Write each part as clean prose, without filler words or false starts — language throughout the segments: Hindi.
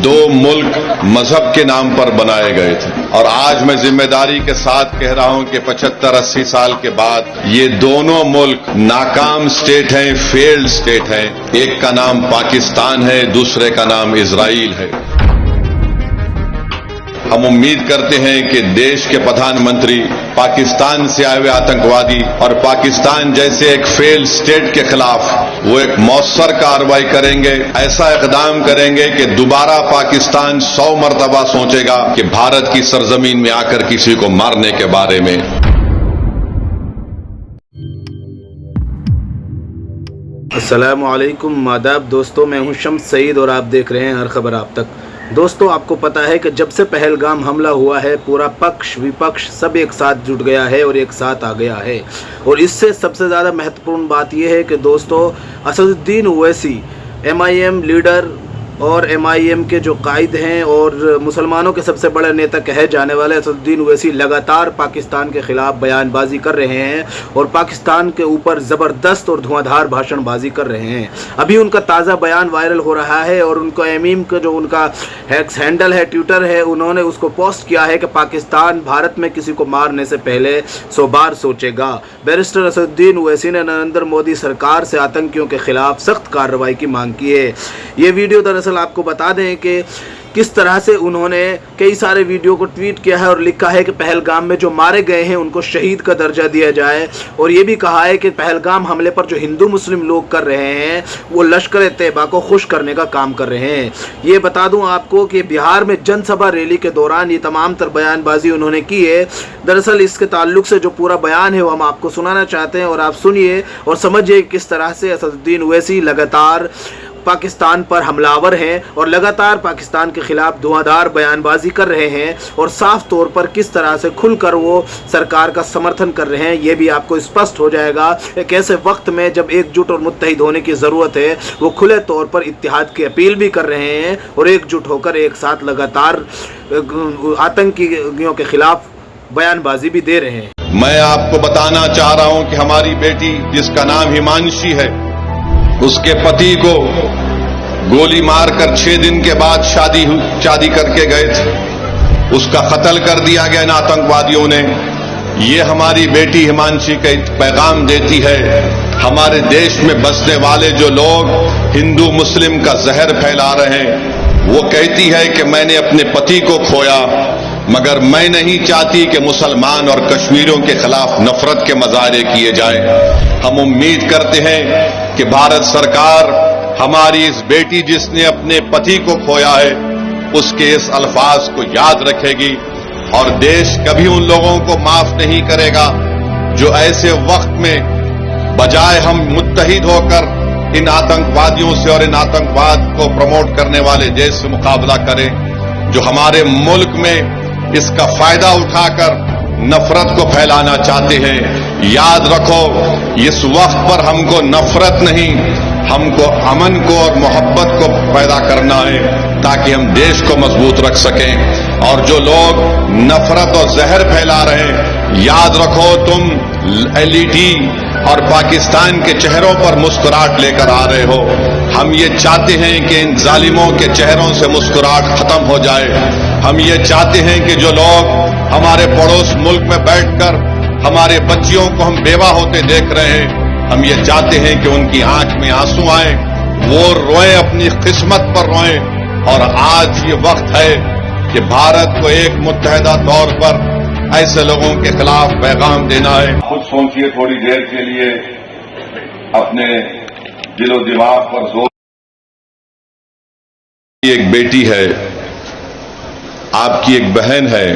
दो मुल्क मजहब के नाम पर बनाए गए थे और आज मैं जिम्मेदारी के साथ कह रहा हूं कि 75-80 साल के बाद ये दोनों मुल्क नाकाम स्टेट हैं, फेल्ड स्टेट हैं। एक का नाम पाकिस्तान है, दूसरे का नाम इजराइल है। हम उम्मीद करते हैं कि देश के प्रधानमंत्री पाकिस्तान से आए हुए आतंकवादी और पाकिस्तान जैसे एक फेल्ड स्टेट के खिलाफ वो एक मौसर कार्रवाई करेंगे, ऐसा इकदाम करेंगे कि दोबारा पाकिस्तान 100 मरतबा सोचेगा कि भारत की सरजमीन में आकर किसी को मारने के बारे में। अस्सलामु अलैकुम, आदाब दोस्तों, मैं हूं शम्स सईद और आप देख रहे हैं हर खबर आप तक। दोस्तों, आपको पता है कि जब से पहलगाम हमला हुआ है पूरा पक्ष विपक्ष सब एक साथ जुट गया है और एक साथ आ गया है। और इससे सबसे ज़्यादा महत्वपूर्ण बात यह है कि दोस्तों असदुद्दीन ओवैसी MIM लीडर और MIM के जो कायद हैं और मुसलमानों के सबसे बड़े नेता कहे जाने वाले असदुद्दीन ओवैसी लगातार पाकिस्तान के ख़िलाफ़ बयानबाजी कर रहे हैं और पाकिस्तान के ऊपर ज़बरदस्त और धुआंधार भाषणबाजी कर रहे हैं। अभी उनका ताज़ा बयान वायरल हो रहा है और उनको MIM का जो उनका हैक्स हैंडल है, ट्विटर है, उन्होंने उसको पोस्ट किया है कि पाकिस्तान भारत में किसी को मारने से पहले 100 बार सोचेगा। बैरिस्टर असदुद्दीन ओवैसी ने नरेंद्र मोदी सरकार से आतंकियों के खिलाफ सख्त कार्रवाई की मांग की है। ये वीडियो दरअसल आपको बता दें कि किस तरह से उन्होंने कई सारे वीडियो को ट्वीट किया है और लिखा है कि पहलगाम में जो मारे गए हैं उनको शहीद का दर्जा दिया जाए। और ये भी कहा है कि पहलगाम हमले पर जो हिंदू मुस्लिम लोग कर रहे हैं वो लश्कर तैयबा को खुश करने का काम कर रहे हैं। ये बता दूं आपको कि बिहार में जनसभा रैली के दौरान ये तमाम तर बयानबाजी उन्होंने की है। दरअसल इसके ताल्लुक से जो पूरा बयान है वो हम आपको सुनाना चाहते हैं और आप सुनिए और समझिए किस तरह से असदुद्दीन ओवैसी लगातार पाकिस्तान पर हमलावर हैं और लगातार पाकिस्तान के खिलाफ धुआंधार बयानबाजी कर रहे हैं और साफ तौर पर किस तरह से खुलकर वो सरकार का समर्थन कर रहे हैं। ये भी आपको स्पष्ट हो जाएगा एक ऐसे वक्त में जब एकजुट और मुत्तहिद होने की ज़रूरत है। वो खुले तौर पर इत्तिहाद की अपील भी कर रहे हैं और एकजुट होकर एक साथ लगातार आतंकियों के खिलाफ बयानबाजी भी दे रहे हैं। मैं आपको बताना चाह रहा हूं कि हमारी बेटी जिसका नाम हिमांशी है, उसके पति को गोली मारकर 6 दिन के बाद शादी करके गए थे, उसका कत्ल कर दिया गया इन आतंकवादियों ने। ये हमारी बेटी हिमांशी का पैगाम देती है हमारे देश में बसने वाले जो लोग हिंदू मुस्लिम का जहर फैला रहे हैं। वो कहती है कि मैंने अपने पति को खोया मगर मैं नहीं चाहती कि मुसलमान और कश्मीरियों के खिलाफ नफरत के मजारे किए जाएं। हम उम्मीद करते हैं कि भारत सरकार हमारी इस बेटी जिसने अपने पति को खोया है उसके इस अल्फाज को याद रखेगी और देश कभी उन लोगों को माफ नहीं करेगा जो ऐसे वक्त में बजाय हम मुत्तहिद होकर इन आतंकवादियों से और इन आतंकवाद को प्रमोट करने वाले देश से मुकाबला करें, जो हमारे मुल्क में इसका फायदा उठाकर नफरत को फैलाना चाहते हैं। याद रखो, इस वक्त पर हमको नफरत नहीं, हमको अमन को और मोहब्बत को पैदा करना है ताकि हम देश को मजबूत रख सकें। और जो लोग नफरत और जहर फैला रहे हैं, याद रखो तुम LED और पाकिस्तान के चेहरों पर मुस्कुराहट लेकर आ रहे हो। हम ये चाहते हैं कि इन जालिमों के चेहरों से मुस्कुराहट खत्म हो जाए। हम ये चाहते हैं कि जो लोग हमारे पड़ोस मुल्क में बैठकर हमारे बच्चियों को हम बेवा होते देख रहे हैं, हम ये चाहते हैं कि उनकी आंख में आंसू आए, वो रोएं, अपनी किस्मत पर रोएं। और आज ये वक्त है कि भारत को एक मुत्तहिदा तौर पर ऐसे लोगों के खिलाफ पैगाम देना है। खुद सोचिए थोड़ी देर के लिए, अपने दिलो दिमाग पर जोर। एक बेटी है, आपकी एक बहन है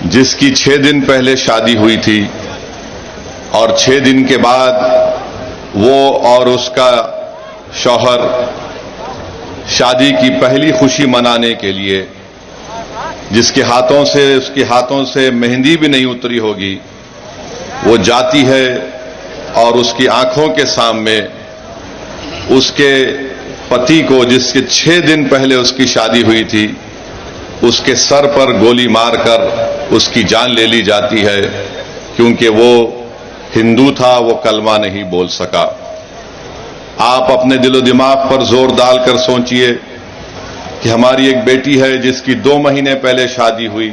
जिसकी 6 दिन पहले शादी हुई थी और 6 दिन के बाद वो और उसका शौहर शादी की पहली खुशी मनाने के लिए, जिसके उसके हाथों से मेहंदी भी नहीं उतरी होगी, वो जाती है और उसकी आंखों के सामने उसके पति को, जिसके 6 दिन पहले उसकी शादी हुई थी, उसके सर पर गोली मारकर उसकी जान ले ली जाती है क्योंकि वो हिंदू था, वो कलमा नहीं बोल सका। आप अपने दिलो दिमाग पर जोर डालकर सोचिए कि हमारी एक बेटी है जिसकी 2 महीने पहले शादी हुई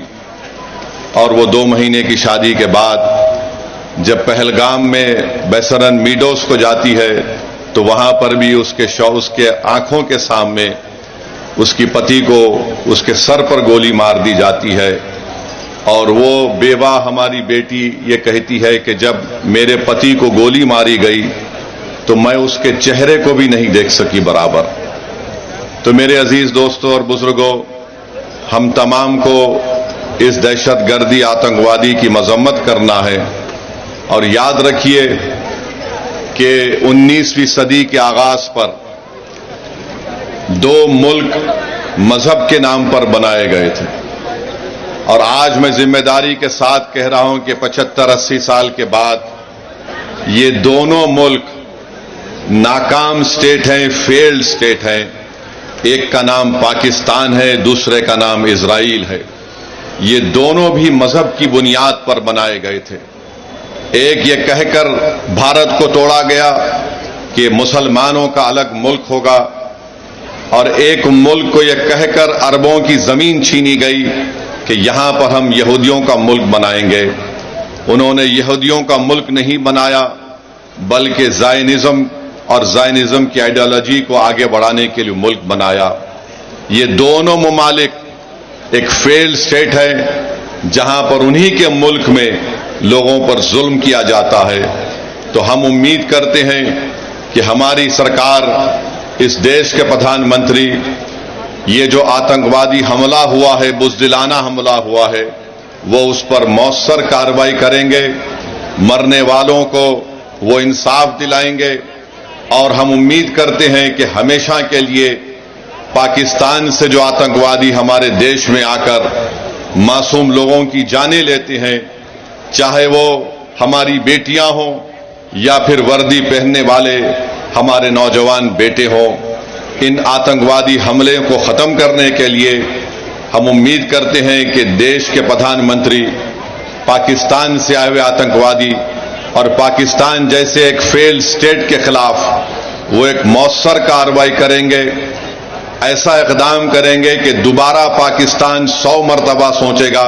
और वो 2 महीने की शादी के बाद जब पहलगाम में बेसरन मीडोस को जाती है तो वहां पर भी उसके आंखों के सामने उसकी पति को उसके सर पर गोली मार दी जाती है। और वो बेवा हमारी बेटी ये कहती है कि जब मेरे पति को गोली मारी गई तो मैं उसके चेहरे को भी नहीं देख सकी बराबर। तो मेरे अजीज दोस्तों और बुजुर्गों, हम तमाम को इस दहशतगर्दी आतंकवादी की मजम्मत करना है और याद रखिए कि 19वीं सदी के आगाज पर 2 मुल्क मजहब के नाम पर बनाए गए थे और आज मैं जिम्मेदारी के साथ कह रहा हूं कि 75-80 साल के बाद ये दोनों मुल्क नाकाम स्टेट हैं, फेल्ड स्टेट हैं। एक का नाम पाकिस्तान है, दूसरे का नाम इजराइल है। ये दोनों भी मजहब की बुनियाद पर बनाए गए थे। एक ये कहकर भारत को तोड़ा गया कि मुसलमानों का अलग मुल्क होगा और एक मुल्क को यह कहकर अरबों की जमीन छीनी गई कि यहां पर हम यहूदियों का मुल्क बनाएंगे। उन्होंने यहूदियों का मुल्क नहीं बनाया बल्कि ज़ायनिज्म और ज़ायनिज्म की आइडियोलॉजी को आगे बढ़ाने के लिए मुल्क बनाया। ये दोनों ममालिक एक फेल्ड स्टेट है जहां पर उन्हीं के मुल्क में लोगों पर जुल्म किया जाता है। तो हम उम्मीद करते हैं कि हमारी सरकार, इस देश के प्रधानमंत्री, ये जो आतंकवादी हमला हुआ है, बुज़दिलाना हमला हुआ है, वो उस पर मौसर कार्रवाई करेंगे, मरने वालों को वो इंसाफ दिलाएंगे। और हम उम्मीद करते हैं कि हमेशा के लिए पाकिस्तान से जो आतंकवादी हमारे देश में आकर मासूम लोगों की जानें लेते हैं, चाहे वो हमारी बेटियां हों या फिर वर्दी पहनने वाले हमारे नौजवान बेटे हों, इन आतंकवादी हमले को खत्म करने के लिए हम उम्मीद करते हैं कि देश के प्रधानमंत्री पाकिस्तान से आए हुए आतंकवादी और पाकिस्तान जैसे एक फेल्ड स्टेट के खिलाफ वो एक मौसर कार्रवाई करेंगे, ऐसा इकदाम करेंगे कि दोबारा पाकिस्तान 100 मरतबा सोचेगा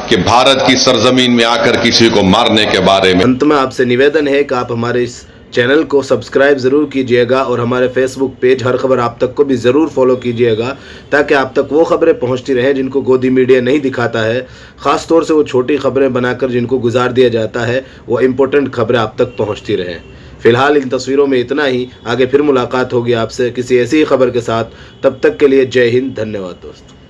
कि भारत की सरजमीन में आकर किसी को मारने के बारे में। अंत में आपसे निवेदन है कि आप हमारे इस चैनल को सब्सक्राइब ज़रूर कीजिएगा और हमारे फेसबुक पेज हर खबर आप तक को भी ज़रूर फॉलो कीजिएगा, ताकि आप तक वो खबरें पहुंचती रहें जिनको गोदी मीडिया नहीं दिखाता है। ख़ास तौर से वो छोटी खबरें बनाकर जिनको गुजार दिया जाता है, वो इम्पोर्टेंट खबरें आप तक पहुंचती रहें। फ़िलहाल इन तस्वीरों में इतना ही। आगे फिर मुलाकात होगी आपसे किसी ऐसी ही खबर के साथ। तब तक के लिए जय हिंद, धन्यवाद दोस्तों।